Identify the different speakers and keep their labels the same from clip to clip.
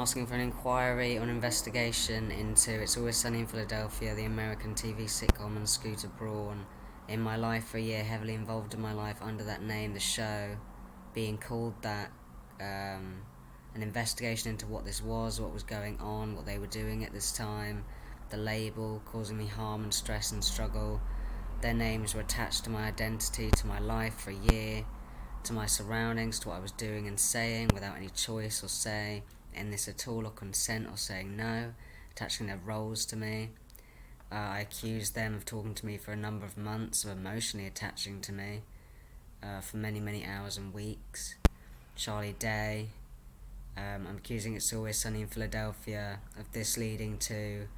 Speaker 1: asking for an inquiry or an investigation into It's Always Sunny in Philadelphia, the American TV sitcom, and Scooter Braun. In my life for a year, heavily involved in my life under that name, the show, being called that, an investigation into what this was, what was going on, what they were doing at this time, the label causing me harm and stress and struggle. Their names were attached to my identity, to my life for a year, to my surroundings, to what I was doing and saying without any choice or say in this at all, or consent or saying no, attaching their roles to me. I accused them of talking to me for a number of months, of emotionally attaching to me for many, many hours and weeks. Charlie Day, I'm accusing It's Always Sunny in Philadelphia of this leading to,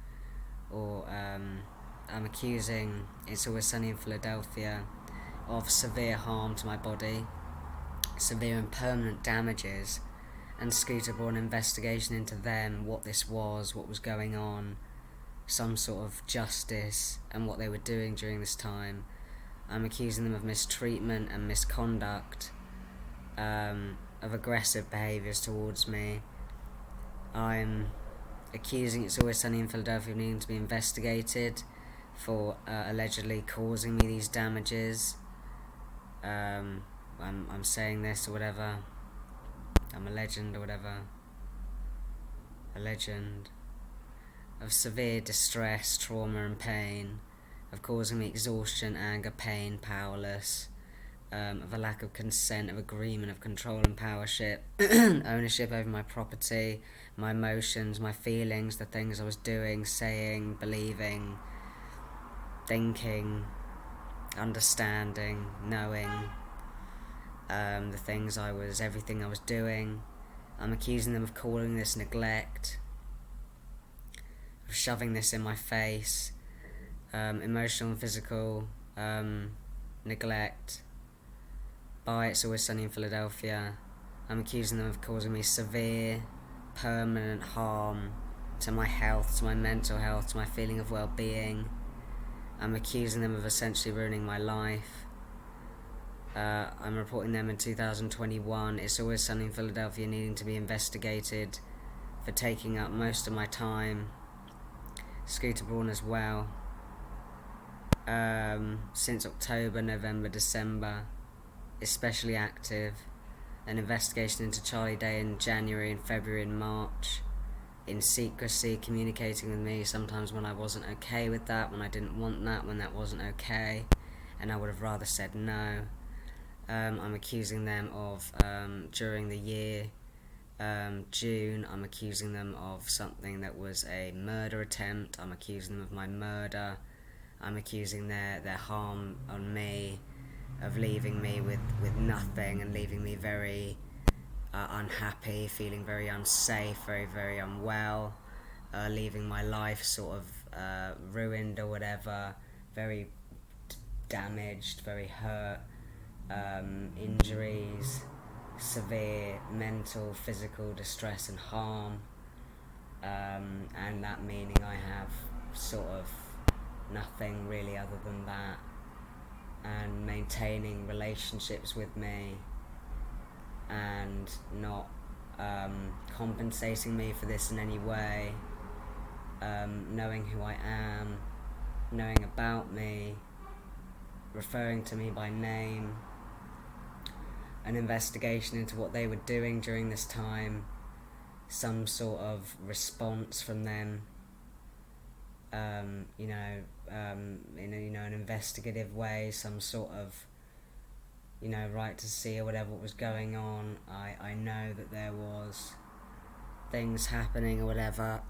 Speaker 1: or I'm accusing It's Always Sunny in Philadelphia of severe harm to my body, severe and permanent damages, and Scooter Braun investigation into them, what this was, what was going on, some sort of justice, and what they were doing during this time. I'm accusing them of mistreatment and misconduct, of aggressive behaviours towards me. I'm accusing It's Always Sunny in Philadelphia of needing to be investigated for allegedly causing me these damages. I'm saying this or whatever. I'm a legend or whatever. A legend of severe distress, trauma and pain, of causing me exhaustion, anger, pain, powerless, of a lack of consent, of agreement, of control and powership, ownership over my property, my emotions, my feelings, the things I was doing, saying, believing, thinking, understanding, knowing, the things everything I was doing. I'm accusing them of calling this neglect, of shoving this in my face, emotional and physical neglect by It's Always Sunny in Philadelphia. I'm accusing them of causing me severe, permanent harm to my health, to my mental health, to my feeling of well-being. I'm accusing them of essentially ruining my life. I'm reporting them in 2021. It's Always Sunny in Philadelphia needing to be investigated for taking up most of my time. Scooter Braun as well. Since October, November, December, especially active. An investigation into Charlie Day in January and February and March, in secrecy, communicating with me sometimes when I wasn't okay with that, when I didn't want that, when that wasn't okay, and I would have rather said no. I'm accusing them of, during the year, June, I'm accusing them of something that was a murder attempt. I'm accusing them of my murder. I'm accusing their harm on me, of leaving me with nothing and leaving me very unhappy, feeling very unsafe, very, very unwell, leaving my life sort of ruined or whatever, very damaged, very hurt, injuries, severe mental, physical distress and harm, and that meaning I have sort of nothing really other than that, and maintaining relationships with me and not compensating me for this in any way, knowing who I am, knowing about me, referring to me by name, an investigation into what they were doing during this time, some sort of response from them, in an investigative way, some sort of, right to see or whatever was going on. I know that there was things happening or whatever,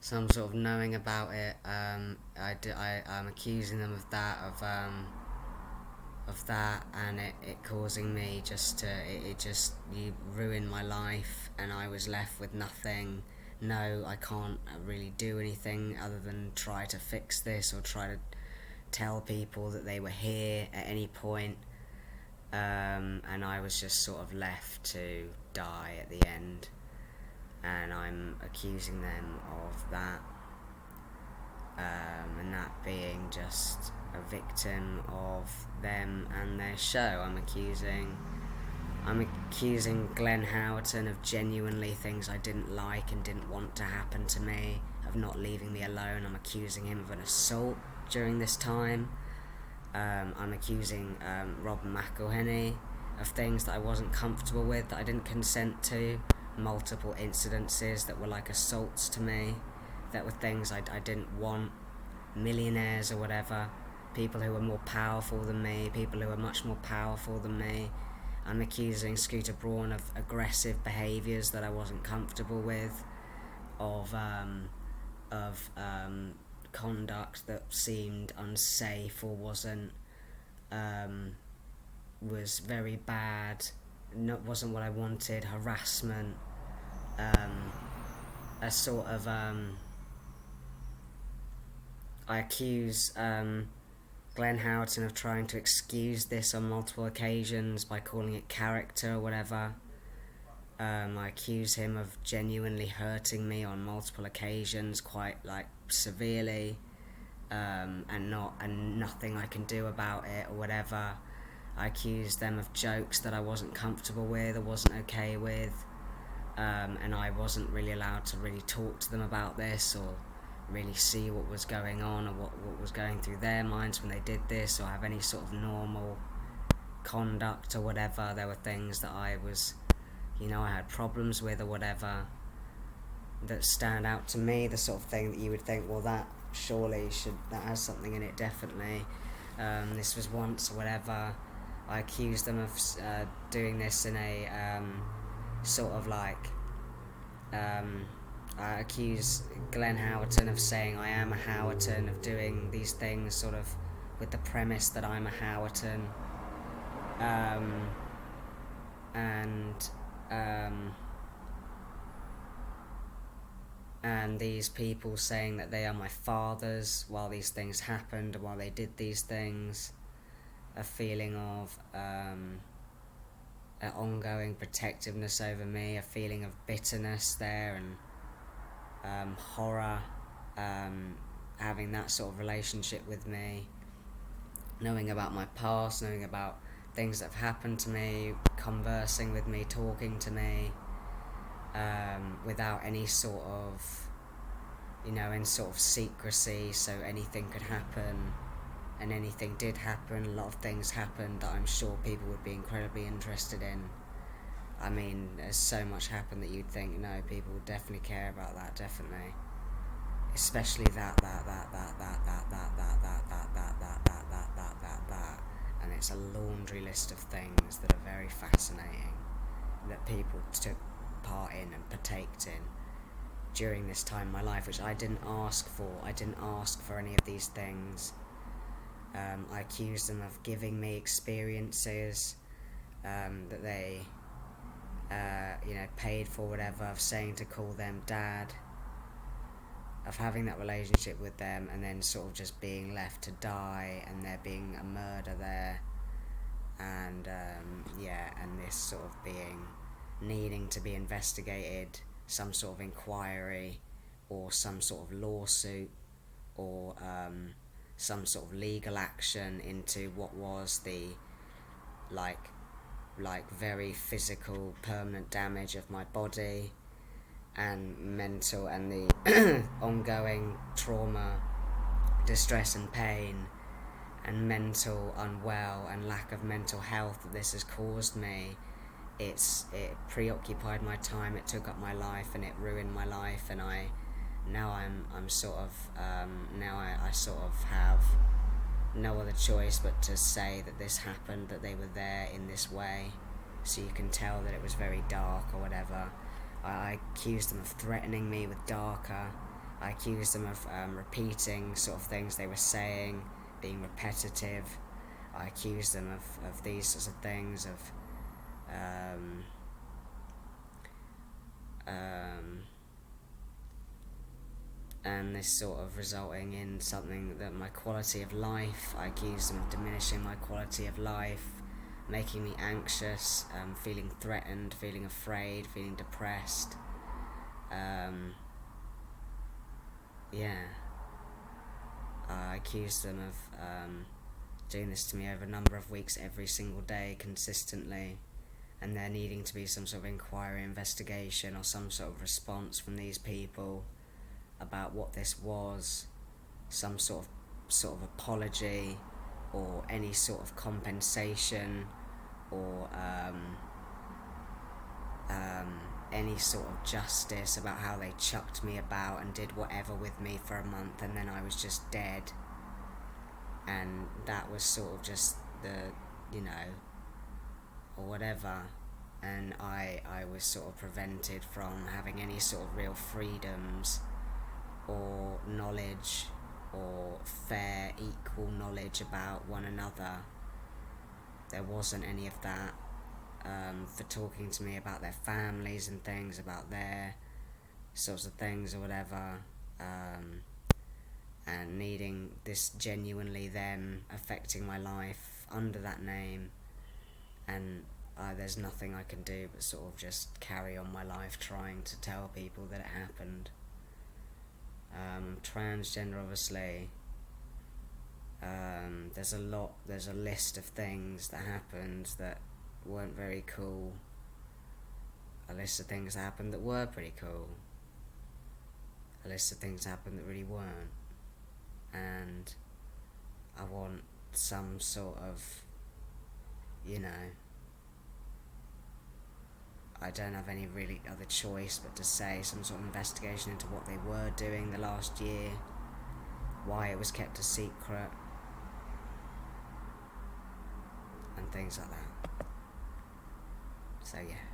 Speaker 1: some sort of knowing about it. I'm accusing them of that, and it causing me you ruined my life, and I was left with nothing. No, I can't really do anything other than try to fix this or try to tell people that they were here at any point, and I was just sort of left to die at the end, and I'm accusing them of that, and that being just a victim of them and their show. I'm accusing I'm accusing Glenn Howerton of genuinely things I didn't like and didn't want to happen to me, of not leaving me alone. I'm accusing him of an assault during this time. I'm accusing Rob McElhenney of things that I wasn't comfortable with, that I didn't consent to, multiple incidences that were like assaults to me, that were things I didn't want, millionaires or whatever, people who were more powerful than me, people who were much more powerful than me. I'm accusing Scooter Braun of aggressive behaviours that I wasn't comfortable with, of conduct that seemed unsafe or was very bad, wasn't what I wanted, harassment, a sort of I accuse Glenn Howerton of trying to excuse this on multiple occasions by calling it character or whatever. I accuse him of genuinely hurting me on multiple occasions, quite like severely, and nothing I can do about it or whatever. I accuse them of jokes that I wasn't comfortable with or wasn't okay with, and I wasn't really allowed to really talk to them about this or really see what was going on or what was going through their minds when they did this, or have any sort of normal conduct or whatever. There were things that I was, I had problems with or whatever that stand out to me, the sort of thing that you would think, well, that has something in it, definitely. This was once or whatever. I accused them of doing this in a sort of like I accuse Glenn Howerton of saying I am a Howerton, of doing these things sort of with the premise that I'm a Howerton, and these people saying that they are my fathers while these things happened, while they did these things, a feeling of an ongoing protectiveness over me, a feeling of bitterness there, and horror, having that sort of relationship with me, knowing about my past, knowing about things that have happened to me, conversing with me, talking to me, without any sort of, in sort of secrecy, so anything could happen, and anything did happen. A lot of things happened that I'm sure people would be incredibly interested in. I mean, there's so much happened that you'd think, no, people would definitely care about that, definitely. Especially that, and it's a laundry list of things that are very fascinating, that people took part in and partaked in during this time in my life, which I didn't ask for. I didn't ask for any of these things. I accused them of giving me experiences that they paid for, whatever, of saying to call them dad, of having that relationship with them and then sort of just being left to die, and there being a murder there, and and this sort of being needing to be investigated, some sort of inquiry or some sort of lawsuit or some sort of legal action into what was the like very physical permanent damage of my body and mental, and the ongoing trauma, distress and pain and mental unwell and lack of mental health that this has caused me. It preoccupied my time, it took up my life, and it ruined my life, and I'm sort of I sort of have no other choice but to say that this happened, that they were there in this way, so you can tell that it was very dark or whatever. I accused them of threatening me with darker. I accused them of repeating sort of things they were saying, being repetitive. I accused them of these sorts of things, of and this sort of resulting in something that my quality of life, I accused them of diminishing my quality of life, making me anxious, feeling threatened, feeling afraid, feeling depressed. I accused them of doing this to me over a number of weeks, every single day, consistently, and there needing to be some sort of inquiry, investigation, or some sort of response from these people about what this was, some sort of apology, or any sort of compensation, or any sort of justice about how they chucked me about and did whatever with me for a month, and then I was just dead. And that was sort of just or whatever. And I was sort of prevented from having any sort of real freedoms or knowledge or fair, equal knowledge about one another. There wasn't any of that. For talking to me about their families and things, about their sorts of things or whatever, and needing this genuinely them affecting my life under that name, and there's nothing I can do but sort of just carry on my life trying to tell people that it happened. Transgender, obviously. There's a list of things that happened that weren't very cool, a list of things that happened that were pretty cool, a list of things that happened that really weren't, and I want some sort of, I don't have any really other choice but to say some sort of investigation into what they were doing the last year, why it was kept a secret, and things like that. So yeah.